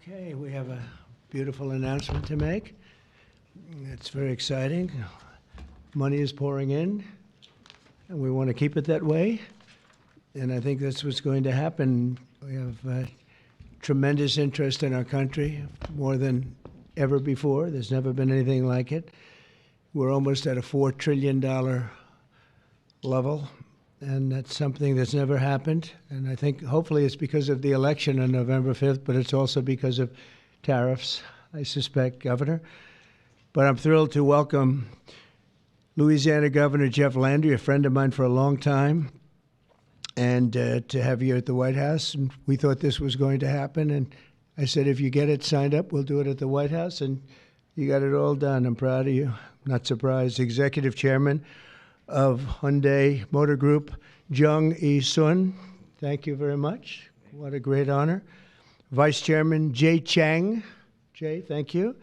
Okay, we have a beautiful announcement to make. It's very exciting. Money is pouring in, and we want to keep it that way. And I think that's what's going to happen. We have tremendous interest in our country, more than ever before. There's never been anything like it. We're almost at a $4 trillion level, and that's something that's never happened. And I think hopefully it's because of the election on November 5th, but it's also because of tariffs, I suspect, Governor. But I'm thrilled to welcome Louisiana Governor Jeff Landry, a friend of mine for a long time, and to have you at the White House. And we thought this was going to happen, and I said, if you get it signed up, we'll do it at the White House, and you got it all done. I'm proud of you. Not surprised. Executive Chairman of Hyundai Motor Group, Jung E-sun. Thank you very much. What a great honor. Vice Chairman Jay Chang. Jay, thank you.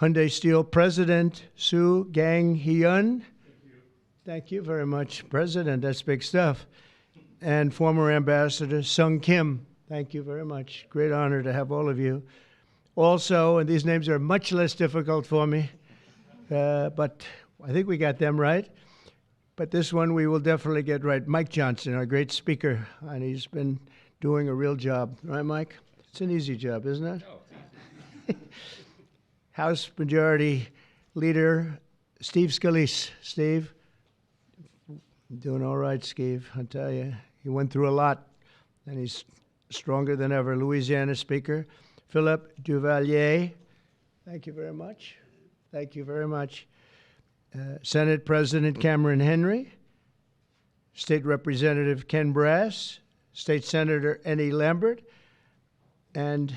Hyundai Steel President Soo Gang Hyun. Thank you very much. President, that's big stuff. And former Ambassador Sung Kim. Thank you very much. Great honor to have all of you. Also, and these names are much less difficult for me, but I think we got them right. But this one we will definitely get right. Mike Johnson, our great speaker, and he's been doing a real job. Right, Mike? It's an easy job, isn't it? Oh. House Majority Leader Steve Scalise. Steve? Doing all right, Steve. I'll tell you, he went through a lot, and he's stronger than ever. Louisiana Speaker Philip Duvalier. Thank you very much. Thank you very much. Senate President Cameron Henry, State Representative Ken Brass, State Senator Annie Lambert, and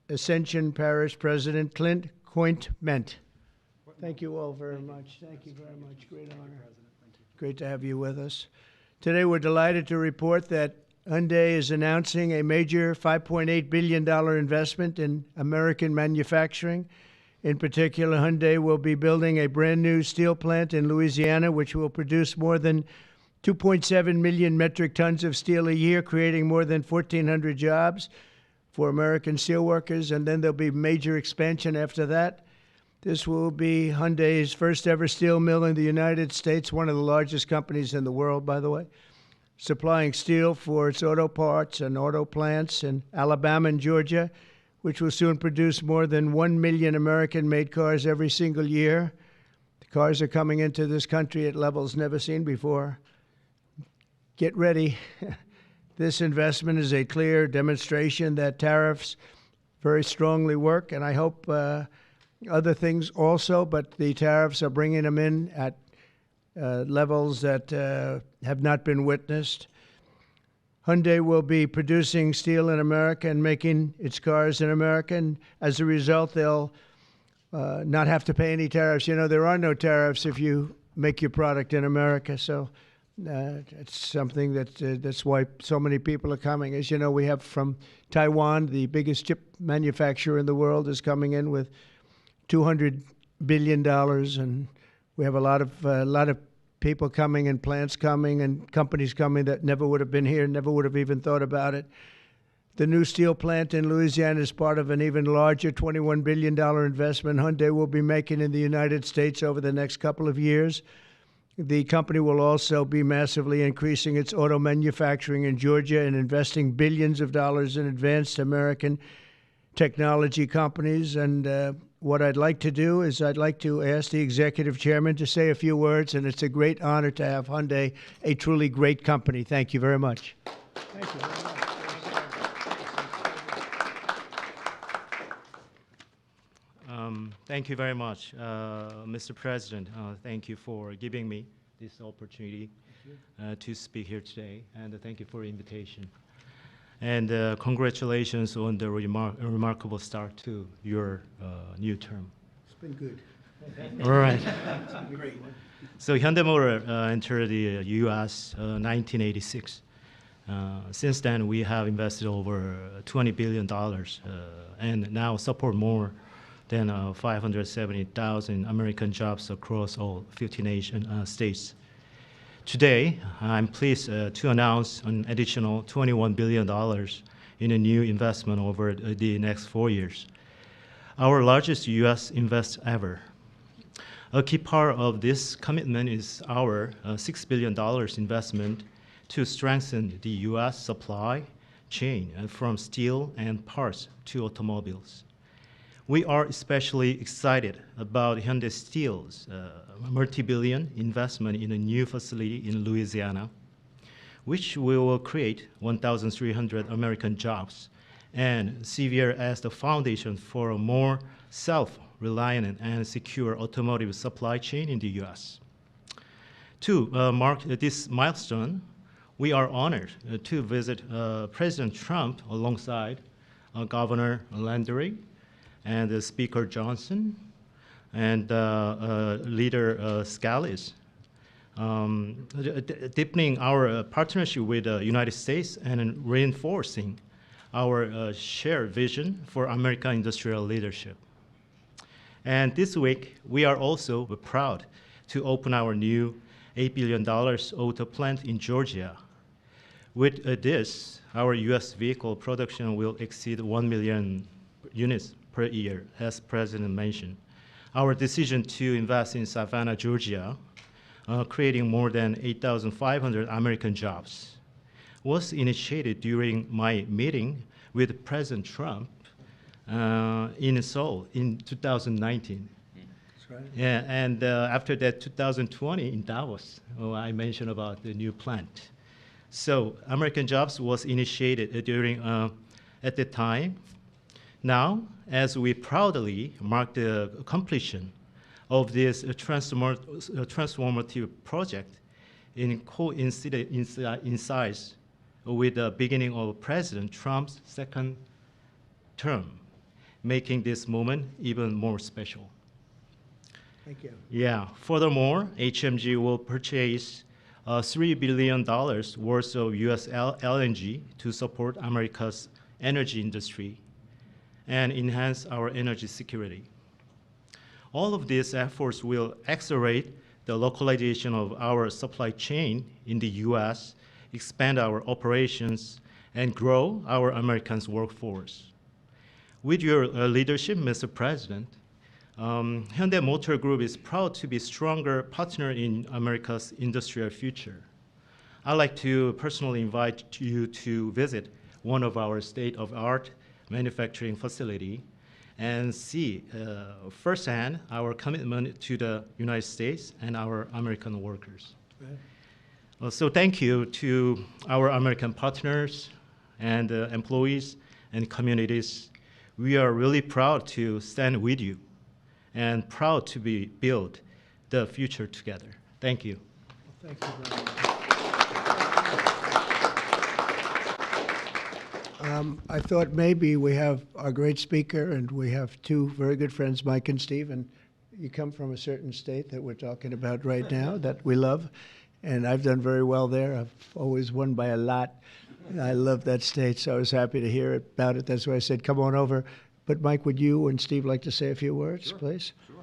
Ascension Parish President Clint Coint-Ment. Thank you all very much. Thank you very much. Great honor. Great to have you with us. Today we're delighted to report that Hyundai is announcing a major $5.8 billion investment in American manufacturing. In particular, Hyundai will be building a brand new steel plant in Louisiana, which will produce more than 2.7 million metric tons of steel a year, creating more than 1,400 jobs for American steelworkers. And then there'll be major expansion after that. This will be Hyundai's first ever steel mill in the United States, one of the largest companies in the world, by the way, supplying steel for its auto parts and auto plants in Alabama and Georgia, which will soon produce more than 1 million American-made cars every single year. The cars are coming into this country at levels never seen before. Get ready. This investment is a clear demonstration that tariffs very strongly work, and I hope other things also, but the tariffs are bringing them in at levels that have not been witnessed. Hyundai will be producing steel in America and making its cars in America, and as a result, they'll not have to pay any tariffs. You know, there are no tariffs if you make your product in America, so it's something that's why so many people are coming. As you know, we have from Taiwan, the biggest chip manufacturer in the world, is coming in with $200 billion, and we have a lot of people coming and plants coming and companies coming that never would have been here, never would have even thought about it. The new steel plant in Louisiana is part of an even larger $21 billion investment Hyundai will be making in the United States over the next couple of years. The company will also be massively increasing its auto manufacturing in Georgia and investing billions of dollars in advanced American technology companies. And what I'd like to do is I'd like to ask the executive chairman to say a few words, and it's a great honor to have Hyundai, a truly great company. Thank you very much. Thank you very much. Thank you very much, Mr. President. Thank you for giving me this opportunity to speak here today, and thank you for the invitation. And congratulations on the remarkable start to your new term. It's been good. All right. It's been great. So Hyundai Motor entered the U.S. 1986. Since then, we have invested over $20 billion and now support more than 570,000 American jobs across all 15 Asian states. Today, I'm pleased to announce an additional $21 billion in a new investment over the next 4 years, our largest U.S. invest ever. A key part of this commitment is our $6 billion investment to strengthen the U.S. supply chain from steel and parts to automobiles. We are especially excited about Hyundai Steel's multi-billion investment in a new facility in Louisiana, which will create 1,300 American jobs and serve as the foundation for a more self-reliant and secure automotive supply chain in the U.S. To mark this milestone, we are honored to visit President Trump alongside Governor Landry and Speaker Johnson and Leader Scalise, deepening our partnership with the United States and reinforcing our shared vision for American industrial leadership. And this week, we are also proud to open our new $8 billion auto plant in Georgia. With this, our U.S. vehicle production will exceed 1 million units per year, as President mentioned. Our decision to invest in Savannah, Georgia, creating more than 8,500 American jobs, was initiated during my meeting with President Trump in Seoul in 2019. That's right. Yeah, and after that, 2020 in Davos, I mentioned about the new plant. So American Jobs was initiated during at the time. Now, as we proudly mark the completion of this transformative project, coincides with the beginning of President Trump's second term, making this moment even more special. Thank you. Yeah. Furthermore, HMG will purchase $3 billion worth of U.S. LNG to support America's energy industry and enhance our energy security. All of these efforts will accelerate the localization of our supply chain in the U.S., expand our operations, and grow our American workforce. With your leadership, Mr. President, Hyundai Motor Group is proud to be a stronger partner in America's industrial future. I'd like to personally invite you to visit one of our state-of-the-art manufacturing facility and see firsthand our commitment to the United States and our American workers. Right. So thank you to our American partners and employees and communities. We are really proud to stand with you and proud to build the future together. Thank you. Well, thank you very much. I thought maybe we have our great speaker, and we have two very good friends, Mike and Steve, and you come from a certain state that we're talking about right now that we love, and I've done very well there. I've always won by a lot. I love that state, so I was happy to hear about it. That's why I said, come on over. But Mike, would you and Steve like to say a few words, please? Sure.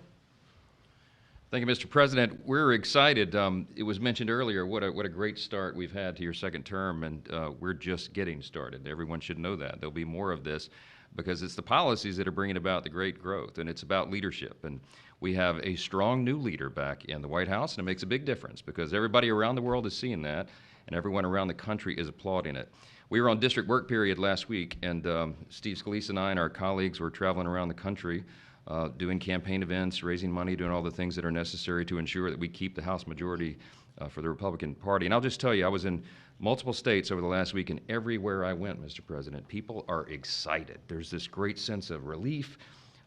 Thank you, Mr. President. We're excited. It was mentioned earlier what a great start we've had to your second term, and we're just getting started. Everyone should know that. There'll be more of this because it's the policies that are bringing about the great growth, and it's about leadership. And we have a strong new leader back in the White House, and it makes a big difference because everybody around the world is seeing that, and everyone around the country is applauding it. We were on district work period last week, and Steve Scalise and I and our colleagues were traveling around the country doing campaign events, raising money, doing all the things that are necessary to ensure that we keep the House majority for the Republican Party. And I'll just tell you, I was in multiple states over the last week, and everywhere I went, Mr. President, people are excited. There's this great sense of relief,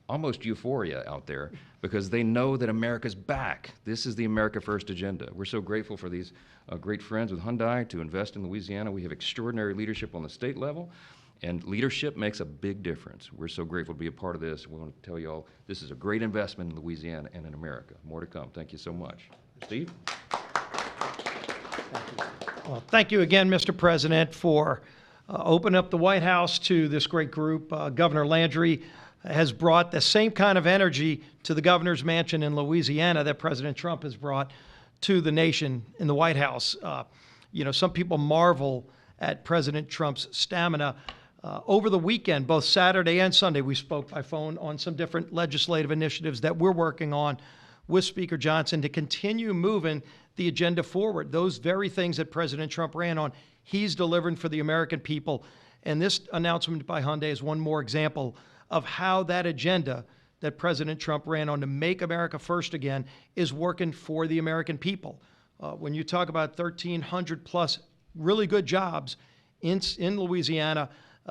almost euphoria out there, because they know that America's back. This is the America First agenda. We're so grateful for these great friends with Hyundai to invest in Louisiana. We have extraordinary leadership on the state level, and leadership makes a big difference. We're so grateful to be a part of this. We want to tell you all this is a great investment in Louisiana and in America. More to come. Thank you so much. Steve? Well, thank you again, Mr. President, for opening up the White House to this great group. Governor Landry has brought the same kind of energy to the governor's mansion in Louisiana that President Trump has brought to the nation in the White House. You know, some people marvel at President Trump's stamina. Over the weekend, both Saturday and Sunday, we spoke by phone on some different legislative initiatives that we're working on with Speaker Johnson to continue moving the agenda forward. Those very things that President Trump ran on, he's delivering for the American people. And this announcement by Hyundai is one more example of how that agenda that President Trump ran on to make America first again is working for the American people. When you talk about 1,300 plus really good jobs in Louisiana,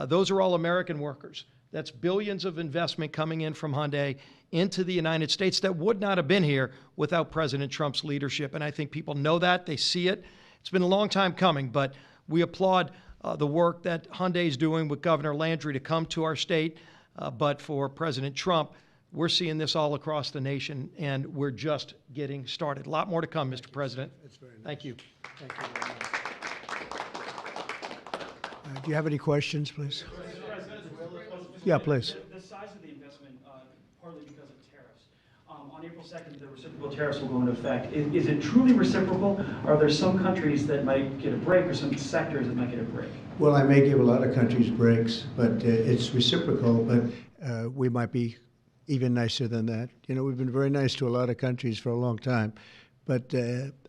those are all American workers. That's billions of investment coming in from Hyundai into the United States that would not have been here without President Trump's leadership. And I think people know that, they see it. It's been a long time coming, but we applaud the work that Hyundai is doing with Governor Landry to come to our state. But for President Trump, we're seeing this all across the nation, and we're just getting started. A lot more to come, Mr. President. Thank you. Thank you very much. Do you have any questions, please? Yeah, please. The size of the investment, partly because of tariffs. On April 2nd, the reciprocal tariffs will go into effect. Is it truly reciprocal? Are there some countries that might get a break or some sectors that might get a break? Well, I may give a lot of countries breaks, but it's reciprocal, but we might be even nicer than that. You know, we've been very nice to a lot of countries for a long time, but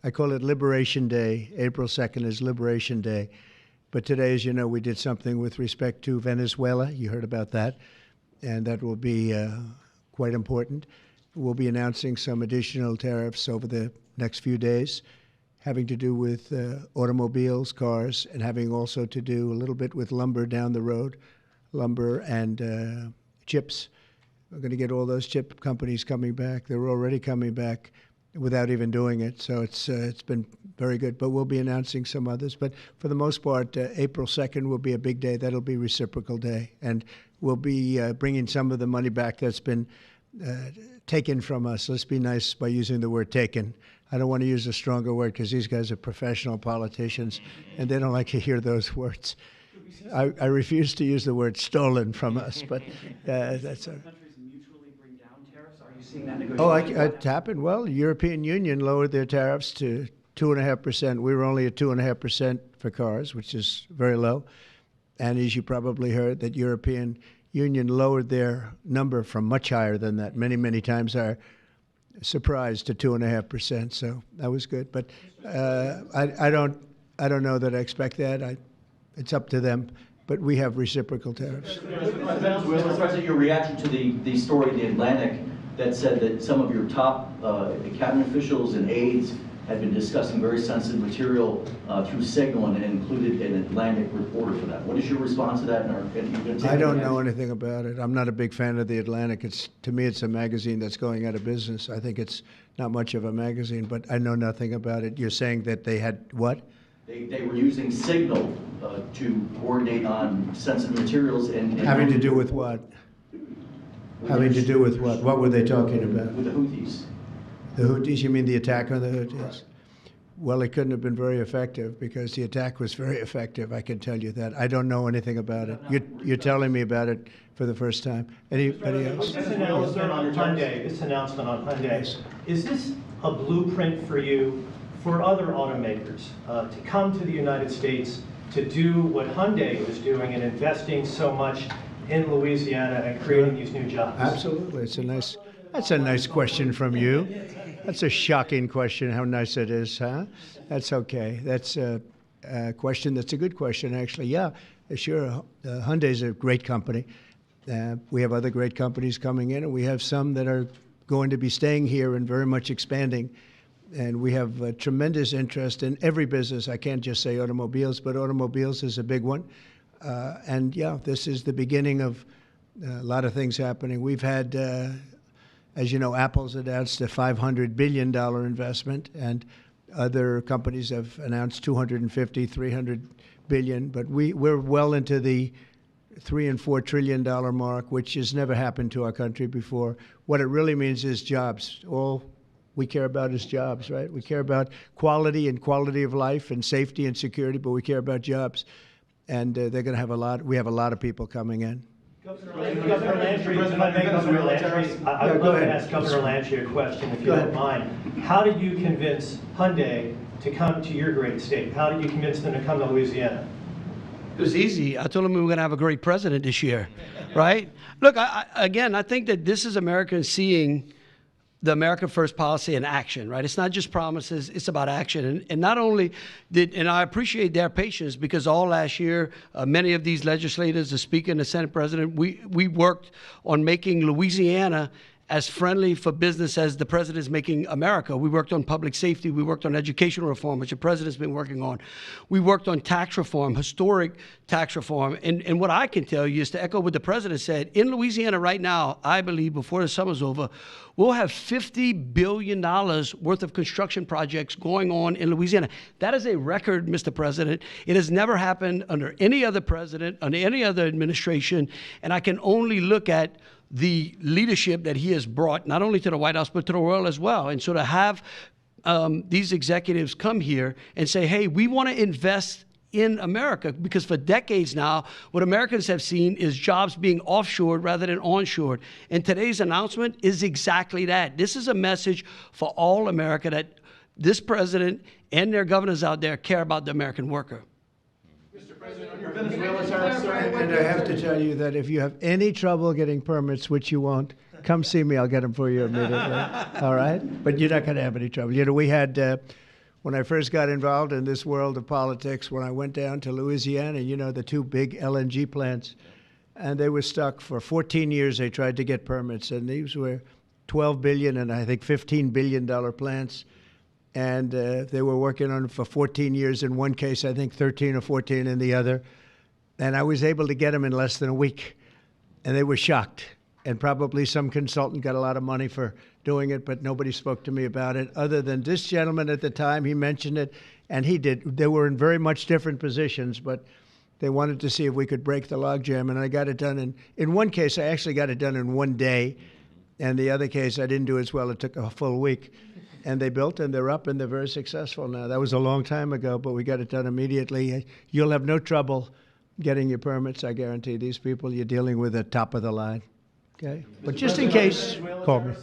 I call it Liberation Day. April 2nd is Liberation Day. But today, as you know, we did something with respect to Venezuela. You heard about that, and that will be quite important. We'll be announcing some additional tariffs over the next few days, having to do with automobiles, cars, and having also to do a little bit with lumber down the road, lumber and chips. We're going to get all those chip companies coming back. They're already coming back without even doing it. So it's been very good. But we'll be announcing some others. But for the most part, April 2nd will be a big day. That'll be Reciprocal Day. And we'll be bringing some of the money back that's been taken from us. Let's be nice by using the word taken. I don't want to use a stronger word because these guys are professional politicians, and they don't like to hear those words. I refuse to use the word stolen from us, but that's a... Oh, it happened. Well, the European Union lowered their tariffs to 2.5%. We were only at 2.5% for cars, which is very low. And as you probably heard, that European Union lowered their number from much higher than that, many, many times higher, surprised to 2.5%. So that was good. But I don't know that I expect that. It's up to them. But we have reciprocal tariffs. Mr. President, your reaction to the story in The Atlantic that said that some of your top cabinet officials and aides had been discussing very sensitive material through Signal and included an Atlantic reporter for that. What is your response to that? I don't know anything about it. I'm not a big fan of The Atlantic. To me, it's a magazine that's going out of business. I think it's not much of a magazine, but I know nothing about it. You're saying that they had what? They were using Signal to coordinate on sensitive materials and having to do with what? Having to do with what? What were they talking about? With the Houthis. The Houthis? You mean the attack on the Houthis? Right. Well, it couldn't have been very effective because the attack was very effective. I can tell you that. I don't know anything about it. You're telling me about it for the first time. Anybody else? This announcement on Hyundai, yes. Is this a blueprint for you for other automakers to come to the United States to do what Hyundai was doing and investing so much in Louisiana and creating these new jobs? Absolutely. That's a nice question from you. That's a shocking question, how nice it is, huh? That's okay. That's a question that's a good question, actually. Yeah, sure. Hyundai's a great company. We have other great companies coming in, and we have some that are going to be staying here and very much expanding. And we have tremendous interest in every business. I can't just say automobiles, but automobiles is a big one. And yeah, this is the beginning of a lot of things happening. We've had, as you know, Apple's announced a $500 billion investment, and other companies have announced 250, 300 billion. But we're well into the $3 and $4 trillion mark, which has never happened to our country before. What it really means is jobs. All we care about is jobs, right? We care about quality and quality of life and safety and security, but we care about jobs. And they're going to have we have a lot of people coming in. Governor Landry, if I may, Governor Landry, I would love to ask Governor Landry a question, if you don't mind. How did you convince Hyundai to come to your great state? How did you convince them to come to Louisiana? It was easy. I told him we were going to have a great president this year, right? Look, again, I think that this is Americans seeing the America First policy in action, right? It's not just promises, it's about action. And not only and I appreciate their patience, because all last year, many of these legislators, the Speaker and the Senate President, we worked on making Louisiana as friendly for business as the president is making America. We worked on public safety. We worked on education reform, which the president's been working on. We worked on tax reform, historic tax reform. And what I can tell you is to echo what the president said, in Louisiana right now, I believe before the summer's over, we'll have $50 billion worth of construction projects going on in Louisiana. That is a record, Mr. President. It has never happened under any other president, under any other administration. And I can only look at the leadership that he has brought, not only to the White House, but to the world as well. And so to have these executives come here and say, hey, we want to invest in America, because for decades now, what Americans have seen is jobs being offshored rather than onshored. And today's announcement is exactly that. This is a message for all America that this president and their governors out there care about the American worker. Mr. President, on your Venezuela tariffs, sir, and I have to tell you that if you have any trouble getting permits, which you won't, come see me. I'll get them for you immediately. All right? But you're not going to have any trouble. You know, we had, when I first got involved in this world of politics, when I went down to Louisiana, you know, the two big LNG plants, and they were stuck for 14 years. They tried to get permits, and these were $12 billion and I think $15 billion plants. And they were working on it for 14 years in one case, I think 13 or 14 in the other. And I was able to get them in less than a week. And they were shocked. And probably some consultant got a lot of money for doing it, but nobody spoke to me about it, other than this gentleman at the time. He mentioned it, and he did. They were in very much different positions, but they wanted to see if we could break the logjam. And I got it done. In one case, I actually got it done in one day. And the other case, I didn't do as well. It took a full week. And they built, and they're up, and they're very successful now. That was a long time ago, but we got it done immediately. You'll have no trouble getting your permits, I guarantee. These people, you're dealing with the top of the line. Okay? But just in case, call me.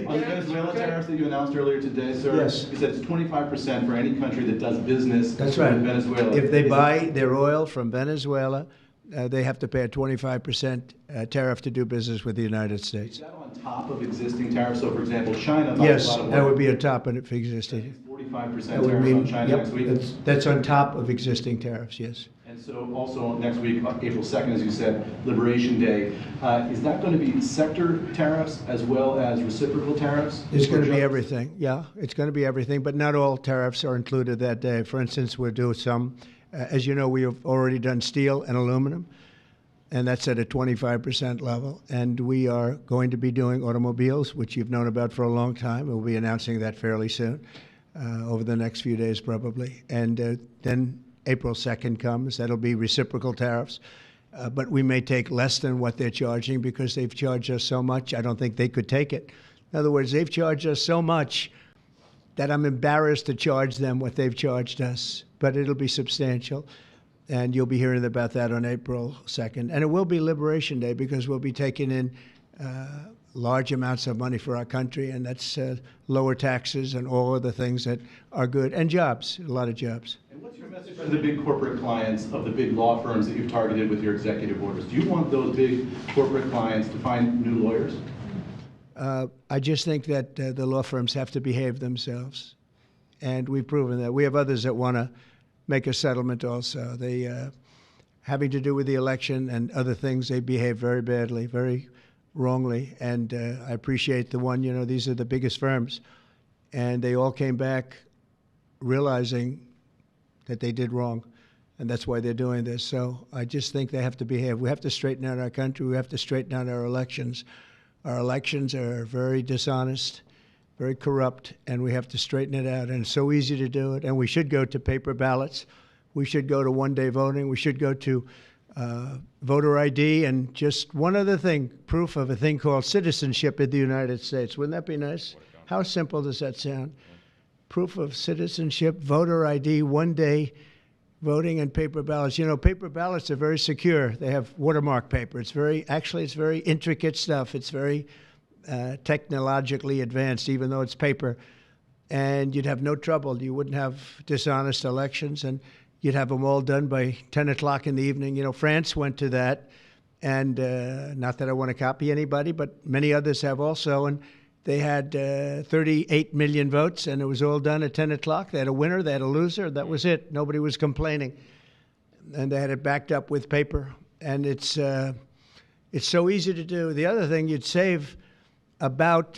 On the Venezuela tariffs that you announced earlier today, sir, Yes. you said it's 25% for any country that does business That's right. with Venezuela. If they Is buy their oil from Venezuela, they have to pay a 25% tariff to do business with the United States. Is that on top of existing tariffs? So, for example, China buys Yes, a lot of oil. that would be on top of it existing. 45% That would tariffs mean, on China yep, next week. that's on top of existing tariffs, yes. And so also next week, April 2nd, as you said, Liberation Day. Is that going to be sector tariffs as well as reciprocal tariffs? It's going to be everything, yeah. It's going to be everything, but not all tariffs are included that day. For instance, we'll do some, as you know, we have already done steel and aluminum, and that's at a 25% level. And we are going to be doing automobiles, which you've known about for a long time. We'll be announcing that fairly soon, over the next few days probably. And then April 2nd comes. That'll be reciprocal tariffs. But we may take less than what they're charging because they've charged us so much. I don't think they could take it. In other words, they've charged us so much that I'm embarrassed to charge them what they've charged us. But it'll be substantial. And you'll be hearing about that on April 2nd. And it will be Liberation Day because we'll be taking in large amounts of money for our country, and that's lower taxes and all of the things that are good, and jobs, a lot of jobs. And what's your message to the big corporate clients of the big law firms that you've targeted with your executive orders? Do you want those big corporate clients to find new lawyers? I just think that the law firms have to behave themselves, and we've proven that. We have others that want to make a settlement also. They, having to do with the election and other things, they behave very badly, very wrongly, and I appreciate the one, you know, these are the biggest firms, and they all came back realizing that they did wrong, and that's why they're doing this. So I just think they have to behave. We have to straighten out our country. We have to straighten out our elections. Our elections are very dishonest, very corrupt, and we have to straighten it out, and it's so easy to do it, and we should go to paper ballots. We should go to one-day voting. We should go to voter ID, and just one other thing, proof of a thing called citizenship in the United States. Wouldn't that be nice? How simple does that sound? Proof of citizenship, voter ID, one-day voting, and paper ballots. You know, paper ballots are very secure. They have watermark paper. It's very intricate stuff. It's very technologically advanced, even though it's paper. And you'd have no trouble. You wouldn't have dishonest elections, and you'd have them all done by 10 o'clock in the evening. You know, France went to that, and not that I want to copy anybody, but many others have also, and they had 38 million votes, and it was all done at 10 o'clock. They had a winner, they had a loser, that was it. Nobody was complaining. And they had it backed up with paper, and it's so easy to do. The other thing, you'd save about,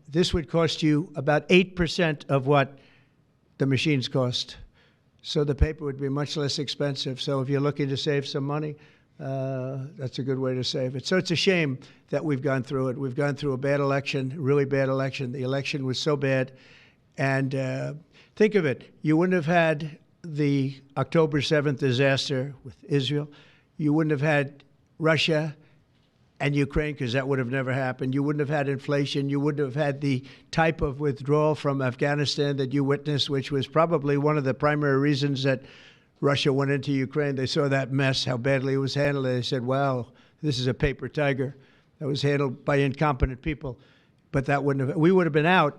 this would cost you about 8% of what the machines cost. So the paper would be much less expensive. So if you're looking to save some money, that's a good way to save it. So it's a shame that we've gone through it. We've gone through a bad election, really bad election. The election was so bad. And think of it, you wouldn't have had the October 7th disaster with Israel. You wouldn't have had Russia and Ukraine, because that would have never happened. You wouldn't have had inflation. You wouldn't have had the type of withdrawal from Afghanistan that you witnessed, which was probably one of the primary reasons that Russia went into Ukraine. They saw that mess, how badly it was handled. They said, wow, this is a paper tiger that was handled by incompetent people. But that wouldn't have, we would have been out,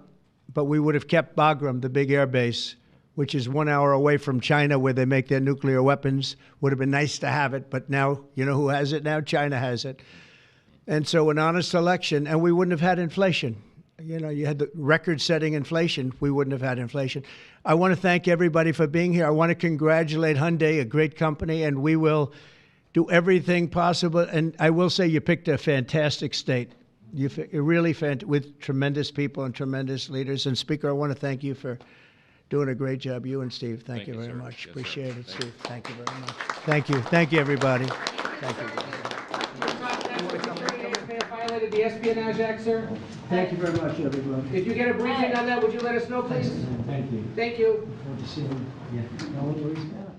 but we would have kept Bagram, the big air base, which is 1 hour away from China where they make their nuclear weapons. Would have been nice to have it, but now, you know who has it now? China has it. And so an honest election, and we wouldn't have had inflation. You know, you had the record-setting inflation. We wouldn't have had inflation. I want to thank everybody for being here. I want to congratulate Hyundai, a great company, and we will do everything possible. And I will say you picked a fantastic state. You're really with tremendous people and tremendous leaders. And Speaker, I want to thank you for doing a great job. You and Steve, thank you very sir. much. Yes, Appreciate sir. it, Steve. Thank you very much. Thank you. Thank you, everybody. Thank you. Violated the Espionage Act, sir? Thank you very much, everybody. If you get a briefing on that, would you let us know, please? Thank you. Thank you. Good to see you. Yeah. No worries now.